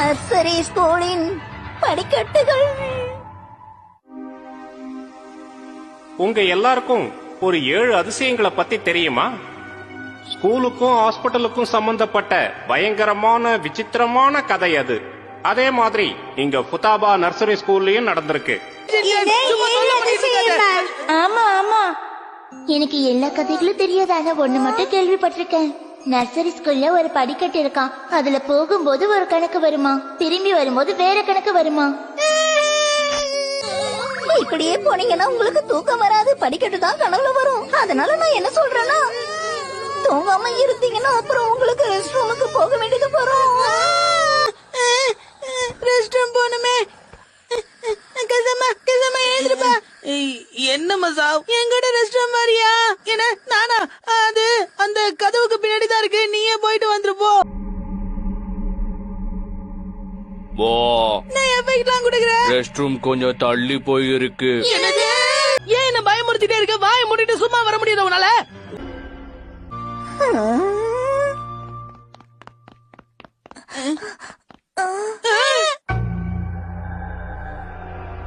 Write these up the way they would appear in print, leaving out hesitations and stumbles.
Nursery ஸ்கூலின் படிக்கட்டுகள். உங்க எல்லாருக்கும் ஒரு 7 அதிசயங்களை பத்தி தெரியுமா? ஸ்கூலுக்கும் ஹாஸ்பிட்டலுக்கும் சம்பந்தப்பட்ட பயங்கரமான விசித்திரமான கதை அது. அதே மாதிரி இங்க ஃபுதாபா நர்சரி ஸ்கூல்லயும் நடந்திருக்கு. ஆமா ஆமா, எனக்கு எல்லா கதைகளும் தெரியாது. ஆனா ஒண்ணு மட்டும் கேள்விப்பட்டிருக்கேன். நர்சரி ஸ்கூல்ல ஒரு படிக்கட்டு இருக்கான். அதுல போகும்போது ஒரு கணக்கு வருமா, திரும்பி வரும்போது வேற கணக்கு வருமா. இப்படியே போனீங்கன்னா உங்களுக்கு தூக்கம் வராது, படிக்கட்டு தான் கனவுல வரும். அதனால நான் என்ன சொல்றேன்னா, தூங்காம இருந்தீங்கன்னா அப்புறம் உங்களுக்கு ரெஸ்ட் ரூமுக்கு போக வேண்டியது வரும். ரெஸ்ட் ரூம் போணுமே. என்ன மசா, எங்கட ரெஸ்ட் ரூம் வரியா? என்ன நானா? அது அந்த கதவுக்கு பின்னாடி தான் இருக்கு. நீயே போயிட்டு வந்துரு போ. நான் எஃபெக்ட்லாம் கொடுக்குறேன். ரெஸ்ட் ரூம் கொஞ்சம் தள்ளி போய் இருக்கு. என்னது? ஏன் என்ன பயமுறுத்திட்டே இருக்க? வாயை மூடிட்டு சும்மா வர முடியாது உன்னால?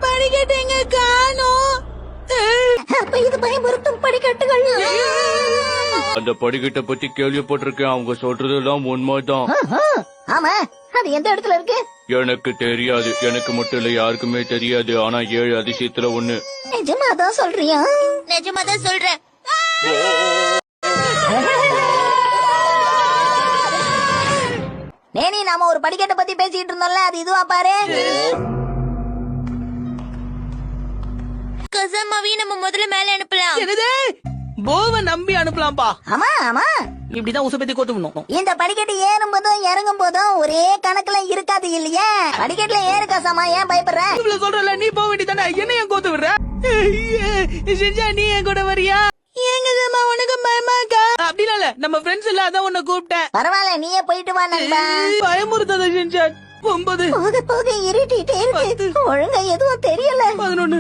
படிக்கட்டு எங்க காணோம்? அப்ப இது பயமுறுத்தும் படிக்கட்டுகள். அந்த படிக்கட்டை பத்தி கேள்விப்பட்டிருக்கேன். அவங்க சொல்றதெல்லாம் உண்மைதான். ஆமா, அது எந்த இடத்துல இருக்கு? எனக்கு தெரியாது. எனக்கு மட்டும் இல்ல, யாருக்குமே தெரியாது. ஆனா 7 அதிசயத்துல ஒண்ணு. நிஜமாதான் சொல்றியா? நிஜமாதான் சொல்றேன். நேனி, நாம ஒரு படிக்கட்டை பத்தி பேசிட்டு இருந்தோம்ல, அது இதுவா பாரு. கசாமாவி நம்ம முதல்ல மேல அனுப்பலாம். என்னது? போவ நம்பி அனுப்பலாம்பா. ஆமா ஆமா, இப்படிதான் உசப்பத்தி கோத்துணும். இந்த படிக்கட்டு ஏறும் போதும் இறங்கும் போதும் ஒரே கணக்குல இருக்காது இல்லையா? படிக்கட்டுல ஏறு கசாமா, ஏன் பயப்படுற? இவ்வளவு சொல்றல, நீ போக வேண்டியதானே. என்ன ஏன் கோத்து விடுற? செஞ்சா நீ என் கூட வரியா? எங்க உனக்கு பயமாக்கா? அப்படிலாம் இல்ல, நம்ம ஃப்ரெண்ட்ஸ் இல்ல, அதான் உன்னை கூப்பிட்டேன். பரவாயில்ல, நீயே போயிட்டு வா நண்பா. பயமுறுத்தாத செஞ்சா. 9 போக போக இருட்டிட்டே இருக்கு. ஒழுங்கா எதுவும் தெரியல. 11.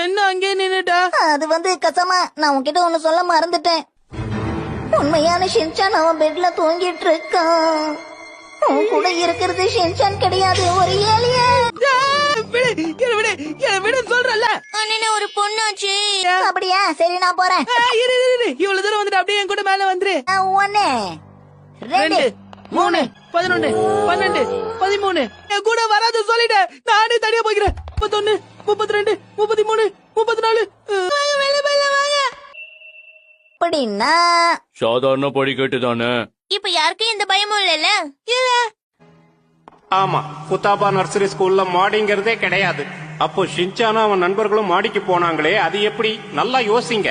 என்ன அங்கே நின்னுட்டா? அது வந்து கசமா, நான் உன்கிட்ட ஒண்ணு சொல்ல மறந்துட்டேன். உண்மையான ஷின்சான் அவன் பெட்ல தூங்கிட்டு இருக்கான். உன் கூட இருக்கிறது ஷின்சான் கிடையாது, ஒரு ஏலியன். சொல்றல ஒரு பொண்ணாச்சு. அப்படியா? சரி, நான் போறேன். இவ்வளவு தூரம் வந்துட்டு அப்படியே என் கூட மேல வந்துரு. 1 2 3 11 12 13 என் கூட வராது சொல்லிட்டு நானே தனியா போய்க்கிறேன். 31 32 33 34. அப்படின்னா சாதாரண படிக்கட்டு தானே. இப்ப யாருக்கும் எந்த பயமும் இல்ல. ஆமா, ஃபுதாபா நர்சரி ஸ்கூல்ல மாடிங்கிறதே கிடையாது. அப்போ ஷின்சானும் அவன் நண்பர்களும் மாடிக்கு போனாங்களே, அது எப்படி? நல்லா யோசிங்க.